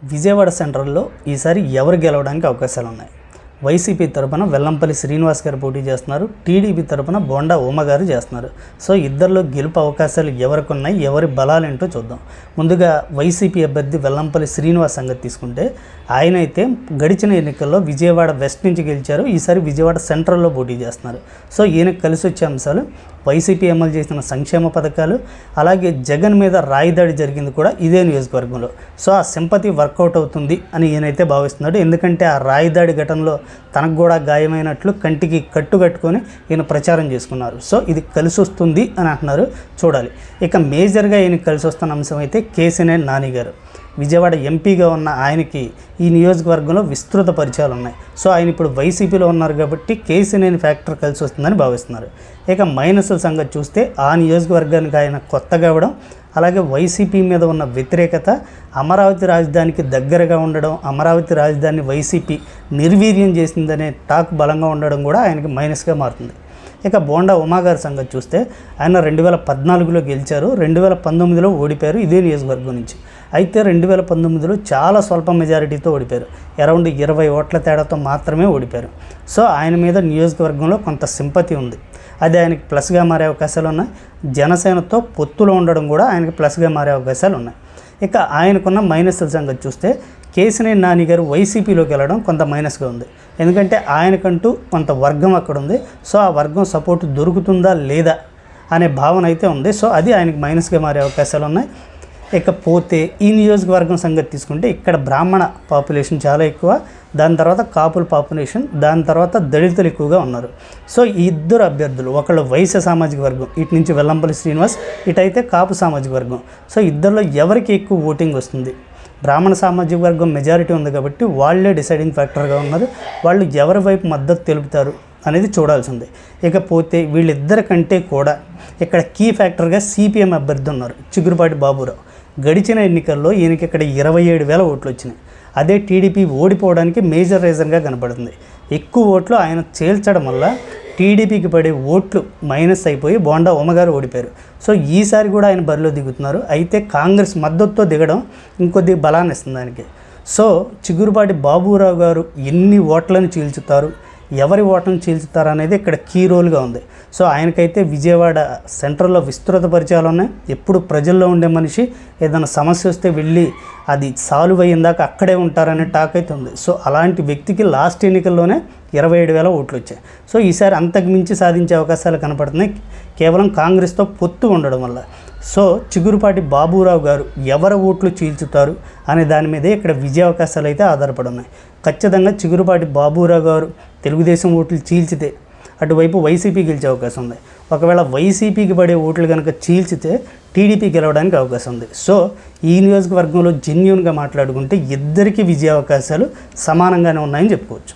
విజయవాడ సెంట్రల్లో ఈసారి ఎవరు గెలవడానికి అవకాశాలు ఉన్నాయి? వైసీపీ తరపున వెల్లంపల్లి శ్రీనివాస్ గారు పోటీ చేస్తున్నారు. టీడీపీ తరపున బోండా ఉమ గారు చేస్తున్నారు. సో ఇద్దరిలో గెలుపు అవకాశాలు ఎవరికి ఉన్నాయి, ఎవరి బలాలేంటో చూద్దాం. ముందుగా వైసీపీ అభ్యర్థి వెల్లంపల్లి శ్రీనివాస్ సంగతి తీసుకుంటే ఆయన అయితే గడిచిన ఎన్నికల్లో విజయవాడ వెస్ట్ నుంచి గెలిచారు. ఈసారి విజయవాడ సెంట్రల్లో పోటీ చేస్తున్నారు. సో ఈయనకు కలిసి వచ్చే అంశాలు వైసీపీ అమలు చేసిన సంక్షేమ పథకాలు, అలాగే జగన్ మీద రాయిదాడి జరిగింది కూడా ఇదే నియోజకవర్గంలో. సో ఆ సింపతి వర్కౌట్ అవుతుంది అని ఈయనైతే భావిస్తున్నాడు. ఎందుకంటే ఆ రాయిదాడి ఘటనలో తనకు కూడా గాయమైనట్లు కంటికి కట్టుకట్టుకొని ఈయన ప్రచారం చేసుకున్నారు. సో ఇది కలిసి వస్తుంది అని అంటున్నారు. చూడాలి. ఇక మేజర్గా ఈయనకి కలిసి వస్తున్న అంశం అయితే కేసినేని నాని గారు. విజయవాడ ఎంపీగా ఉన్న ఆయనకి ఈ నియోజకవర్గంలో విస్తృత పరిచయాలు ఉన్నాయి. సో ఆయన ఇప్పుడు వైసీపీలో ఉన్నారు కాబట్టి కేసినేని ఫ్యాక్టర్ కలిసి వస్తుందని భావిస్తున్నారు. ఇక మైనస్ల సంగతి చూస్తే ఆ నియోజకవర్గానికి ఆయన కొత్తగా ఇవ్వడం, అలాగే వైసీపీ మీద ఉన్న వ్యతిరేకత, అమరావతి రాజధానికి దగ్గరగా ఉండడం, అమరావతి రాజధాని వైసీపీ నిర్వీర్యం చేసిందనే టాక్ బలంగా ఉండడం కూడా ఆయనకి మైనస్గా మారుతుంది. ఇక బోండా ఉమా గారి సంగతి చూస్తే ఆయన 2014లో గెలిచారు, 2019లో ఓడిపోయారు ఇదే నియోజకవర్గం నుంచి. అయితే 2019లో చాలా స్వల్ప మెజారిటీతో ఓడిపోయారు. అరౌండ్ 20 ఓట్ల తేడాతో మాత్రమే ఓడిపోయారు. సో ఆయన మీద నియోజకవర్గంలో కొంత సింపతి ఉంది. అది ఆయనకి ప్లస్గా మారే అవకాశాలు ఉన్నాయి. జనసేనతో పొత్తులో ఉండడం కూడా ఆయనకి ప్లస్గా మారే అవకాశాలు ఉన్నాయి. ఇక ఆయనకున్న మైనస్ల సంగతి చూస్తే కేసినేని నాని గారు వైసీపీలోకి వెళ్ళడం కొంత మైనస్గా ఉంది. ఎందుకంటే ఆయనకంటూ కొంత వర్గం అక్కడ ఉంది. సో ఆ వర్గం సపోర్ట్ దొరుకుతుందా లేదా అనే భావన అయితే ఉంది. సో అది ఆయనకి మైనస్గా మారే అవకాశాలు ఉన్నాయి. ఇకపోతే ఈ నియోజకవర్గం సంగతి తీసుకుంటే ఇక్కడ బ్రాహ్మణ పాపులేషన్ చాలా ఎక్కువ, దాని తర్వాత కాపుల పాపులేషన్, దాని తర్వాత దళితులు ఎక్కువగా ఉన్నారు. సో ఈ ఇద్దరు అభ్యర్థులు, ఒకళ్ళు వైశ్య సామాజిక వర్గం, ఇటు నుంచి వెల్లంపల్లి శ్రీనివాస్, ఇటైతే కాపు సామాజిక వర్గం. సో ఇద్దరిలో ఎవరికి ఎక్కువ ఓటింగ్ వస్తుంది? బ్రాహ్మణ సామాజిక వర్గం మెజారిటీ ఉంది కాబట్టి వాళ్ళే డిసైడింగ్ ఫ్యాక్టర్గా ఉన్నారు. వాళ్ళు ఎవరి వైపు మద్దతు తెలుపుతారు అనేది చూడాల్సిందే. ఇకపోతే వీళ్ళిద్దరి కంటే కూడా ఇక్కడ కీ ఫ్యాక్టర్గా సిపిఎం అభ్యర్థి ఉన్నారు, చిగురుపాటి బాబురావు. గడిచిన ఎన్నికల్లో ఈయనకి ఇక్కడ 27,000 ఓట్లు వచ్చినాయి. అదే టీడీపీ ఓడిపోవడానికి మేజర్ రీజన్గా కనపడుతుంది. ఎక్కువ ఓట్లు ఆయన చేల్చడం వల్ల టీడీపీకి పడే ఓట్లు మైనస్ అయిపోయి బోండా ఉమగారు ఓడిపోయారు. సో ఈసారి కూడా ఆయన బరిలో దిగుతున్నారు. అయితే కాంగ్రెస్ మద్దతుతో దిగడం ఇంకొద్ది బలాన్ని ఇస్తుంది దానికి. సో చిగురుపాటి బాబురావు గారు ఎన్ని ఓట్లను చీల్చుతారు, ఎవరి ఓట్లను చీల్చుతారు అనేది ఇక్కడ కీ రోల్గా ఉంది. సో ఆయనకైతే విజయవాడ సెంట్రల్లో విస్తృత పరిచయాలు ఉన్నాయి. ఎప్పుడు ప్రజల్లో ఉండే మనిషి, ఏదైనా సమస్య వస్తే వెళ్ళి అది సాల్వ్ అయ్యిందాక అక్కడే ఉంటారనే టాక్ అయితే ఉంది. సో అలాంటి వ్యక్తికి లాస్ట్ ఎన్నికల్లోనే 27,000 ఓట్లు వచ్చాయి. సో ఈసారి అంతకు మించి సాధించే అవకాశాలు కనపడుతున్నాయి కేవలం కాంగ్రెస్తో పొత్తు ఉండడం వల్ల. సో చిగురుపాటి బాబురావు గారు ఎవరి ఓట్లు చీల్చుతారు అనే దాని మీదే ఇక్కడ విజయ అవకాశాలు అయితే ఆధారపడి ఉన్నాయి. ఖచ్చితంగా చిగురుపాటి బాబురావు గారు తెలుగుదేశం ఓట్లు చీల్చితే అటువైపు వైసీపీ గెలిచే అవకాశం ఉంది. ఒకవేళ వైసీపీకి పడే ఓట్లు కనుక చీల్చితే టీడీపీ గెలవడానికి అవకాశం ఉంది. సో ఈ నియోజకవర్గంలో జెన్యూన్గా మాట్లాడుకుంటే ఇద్దరికీ విజయ అవకాశాలు సమానంగానే ఉన్నాయని చెప్పుకోవచ్చు.